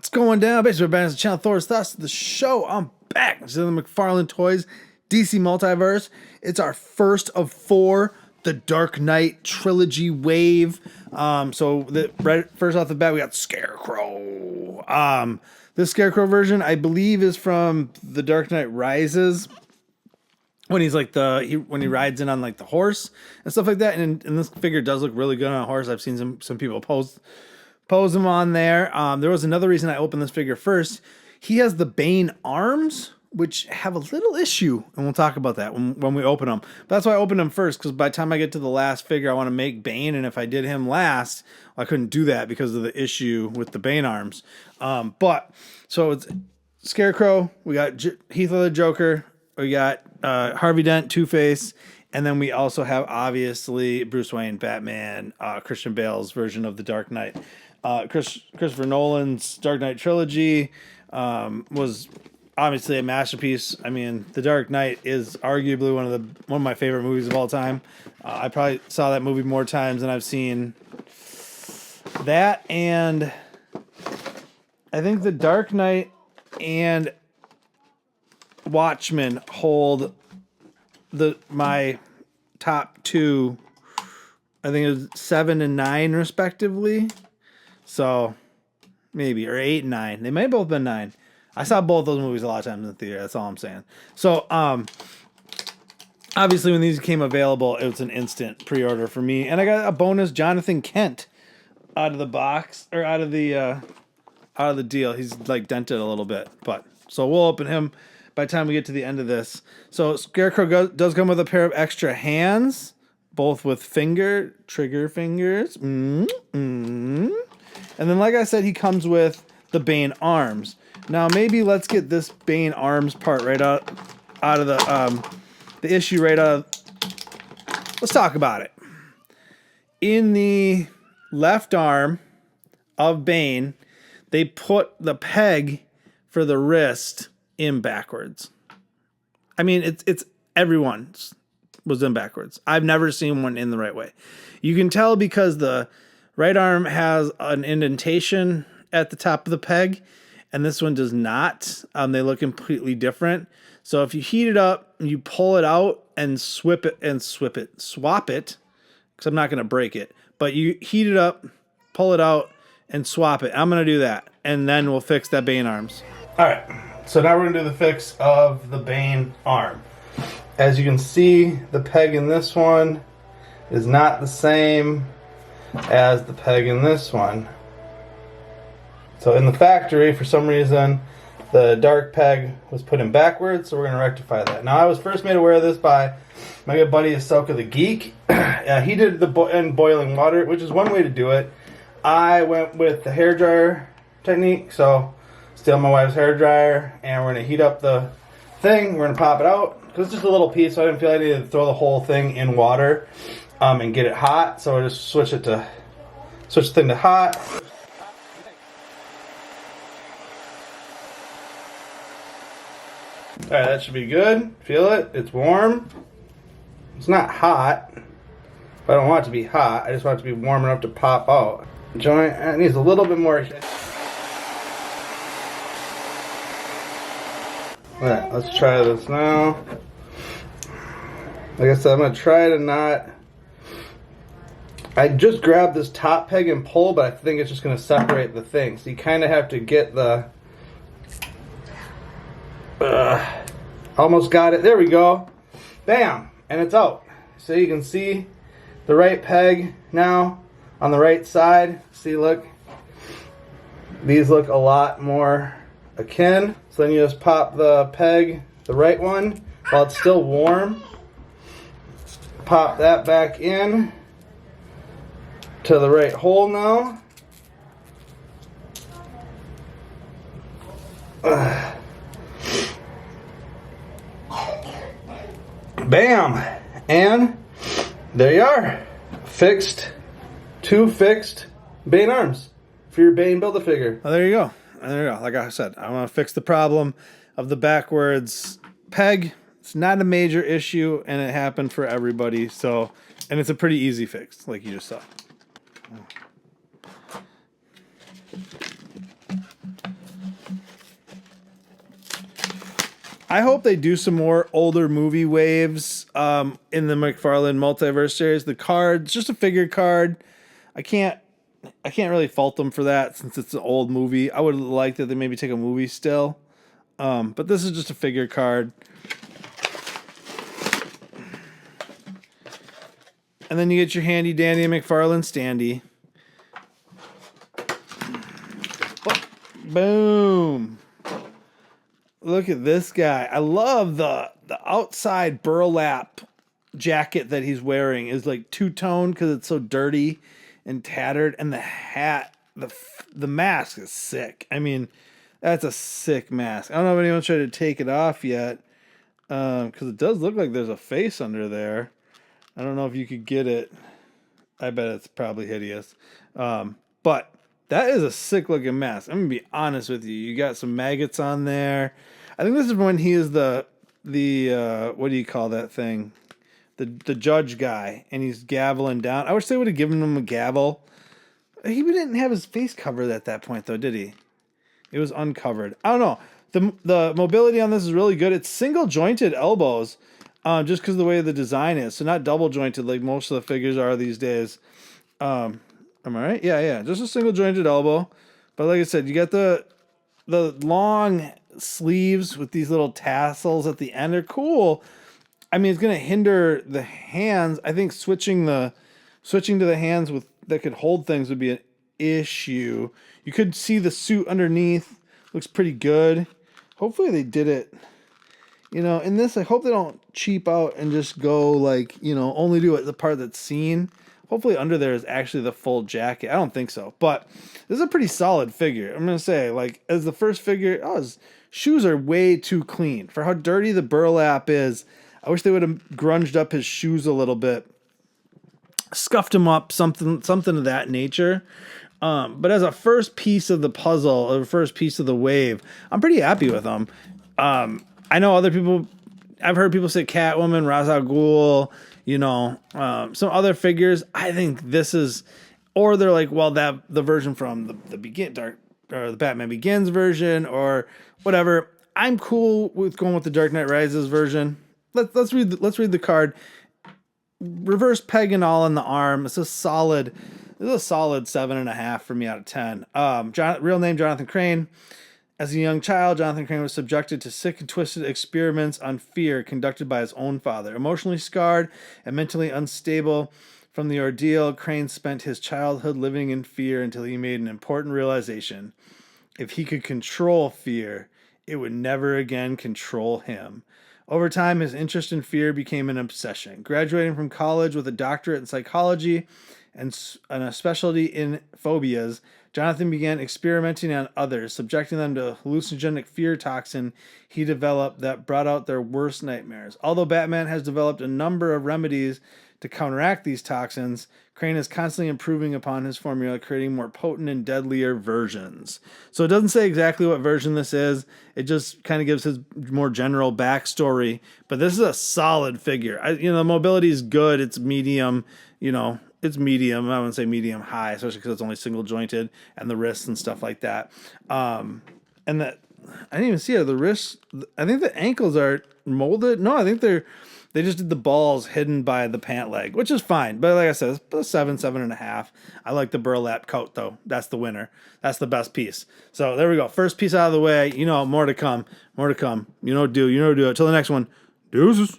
What's going down? Basically, we're back on the channel. Thor's Thoughts, the show. I'm back. This is the McFarlane Toys DC Multiverse. It's our first of 4, the Dark Knight Trilogy wave. First off the bat, we got Scarecrow. This Scarecrow version, I believe, is from the Dark Knight Rises. When he's like when he rides in on like the horse and stuff like that, and this figure does look really good on a horse. I've seen some people pose him on there. There was another reason I opened this figure first. He has the Bane arms, which have a little issue, and we'll talk about that when we open them. But that's why I opened him first, because by the time I get to the last figure, I want to make Bane, and if I did him last, I couldn't do that because of the issue with the Bane arms. So it's Scarecrow. We got Heath Ledger Joker. We got Harvey Dent, Two-Face, and then we also have, obviously, Bruce Wayne, Batman, Christian Bale's version of the Dark Knight. Christopher Nolan's Dark Knight trilogy was obviously a masterpiece. I mean, The Dark Knight is arguably one of my favorite movies of all time. I probably saw that movie more times than I've seen that, and I think The Dark Knight and Watchmen hold my top 2. I think it was 7 and 9 respectively. So maybe, or 8 and 9. They may have both been 9. I saw both those movies a lot of times in the theater. That's all I'm saying. So obviously when these became available, it was an instant pre-order for me, and I got a bonus Jonathan Kent out of the box, or out of the deal. He's like dented a little bit, but so we'll open him by the time we get to the end of this. So Scarecrow does come with a pair of extra hands, both with trigger fingers. And then, like I said, he comes with the Bane arms. Now, maybe let's get this Bane arms part right out of the issue right out of... Let's talk about it. In the left arm of Bane, they put the peg for the wrist in backwards. I mean, it's everyone's was in backwards. I've never seen one in the right way. You can tell because the right arm has an indentation at the top of the peg, and this one does not. They look completely different. So if you heat it up, you pull it out and swap it, because I'm not going to break it, but you heat it up, pull it out, and swap it. I'm going to do that, and then we'll fix that Bane arms. All right. So now we're going to do the fix of the Bane arm. As you can see, the peg in this one is not the same as the peg in this one. So in the factory, for some reason, the dark peg was put in backwards, so we're going to rectify that. Now, I was first made aware of this by my good buddy Ahsoka the Geek. He did the in boiling water, which is one way to do it. I went with the hairdryer technique, so steal my wife's hair dryer, and we're going to heat up the thing. We're going to pop it out, because it's just a little piece, so I didn't feel I needed to throw the whole thing in water and get it hot. So I just switch the thing to hot. Alright, that should be good. Feel it? It's warm. It's not hot. I don't want it to be hot. I just want it to be warm enough to pop out. Joint, it needs a little bit more. Alright, let's try this now. Like I said, I'm going to try to not... I just grabbed this top peg and pull, but I think it's just going to separate the thing. So you kind of have to get the... almost got it. There we go. Bam! And it's out. So you can see the right peg now on the right side. See, look. These look a lot more akin. So then you just pop the peg, the right one, while it's still warm. Pop that back in to the right hole now. Bam! And there you are. Two fixed Bane arms for your Bane Build-A-Figure. Oh, there you go. There you go. Like I said, I want to fix the problem of the backwards peg. It's not a major issue, and it happened for everybody. So, and it's a pretty easy fix, like you just saw. I hope they do some more older movie waves in the McFarlane Multiverse series. The card's just a figure card. I can't really fault them for that since it's an old movie. I would like that they maybe take a movie still. But this is just a figure card. And then you get your handy dandy McFarlane standee. Boom. Look at this guy. I love the outside burlap jacket that he's wearing is like two-tone because it's so dirty and tattered. And the hat, the mask is sick. I mean, that's a sick mask. I don't know if anyone's tried to take it off yet because it does look like there's a face under there. I don't know if you could get it. I bet it's probably hideous. But that is a sick looking mask. I'm going to be honest with you. You got some maggots on there. I think this is when he is the what do you call that thing? The judge guy, and he's gaveling down. I wish they would have given him a gavel. He didn't have his face covered at that point, though, did he? It was uncovered. I don't know. The mobility on this is really good. It's single jointed elbows. Just because of the way the design is. So not double jointed like most of the figures are these days. Am I right? Yeah. Just a single jointed elbow. But like I said, you got the long sleeves with these little tassels at the end. They're cool. I mean, it's going to hinder the hands. I think switching to the hands that could hold things would be an issue. You could see the suit underneath. Looks pretty good. Hopefully they did it. In this, I hope they don't cheap out and just go only do the part that's seen. Hopefully under there is actually the full jacket. I don't think so, but this is a pretty solid figure. I'm going to say, as the first figure, his shoes are way too clean. For how dirty the burlap is, I wish they would have grunged up his shoes a little bit. Scuffed him up, something of that nature. But as a first piece of the puzzle, or first piece of the wave, I'm pretty happy with them. I know other people, I've heard people say Catwoman, Ra's al Ghul, some other figures. I think this is, or they're like, well, the version from the Batman Begins version or whatever. I'm cool with going with the Dark Knight Rises version. Let's read the card. Reverse peg and all in the arm. This is a solid 7.5 for me out of 10. Real name Jonathan Crane. As a young child, Jonathan Crane was subjected to sick and twisted experiments on fear conducted by his own father. Emotionally scarred and mentally unstable from the ordeal, Crane spent his childhood living in fear until he made an important realization. If he could control fear, it would never again control him. Over time, his interest in fear became an obsession. Graduating from college with a doctorate in psychology and a specialty in phobias, Jonathan began experimenting on others, subjecting them to hallucinogenic fear toxin he developed that brought out their worst nightmares. Although Batman has developed a number of remedies to counteract these toxins, Crane is constantly improving upon his formula, creating more potent and deadlier versions. So it doesn't say exactly what version this is. It just kind of gives his more general backstory. But this is a solid figure. The mobility is good. It's medium, It's medium. I wouldn't say medium high, especially because it's only single jointed and the wrists and stuff like that. And that I didn't even see it. The wrists. I think the ankles are molded. No, I think they just did the balls hidden by the pant leg, which is fine. But like I said, it's a 7.5. I like the burlap coat though. That's the winner. That's the best piece. So there we go. First piece out of the way. More to come. More to come. Do it. Till the next one. Deuces.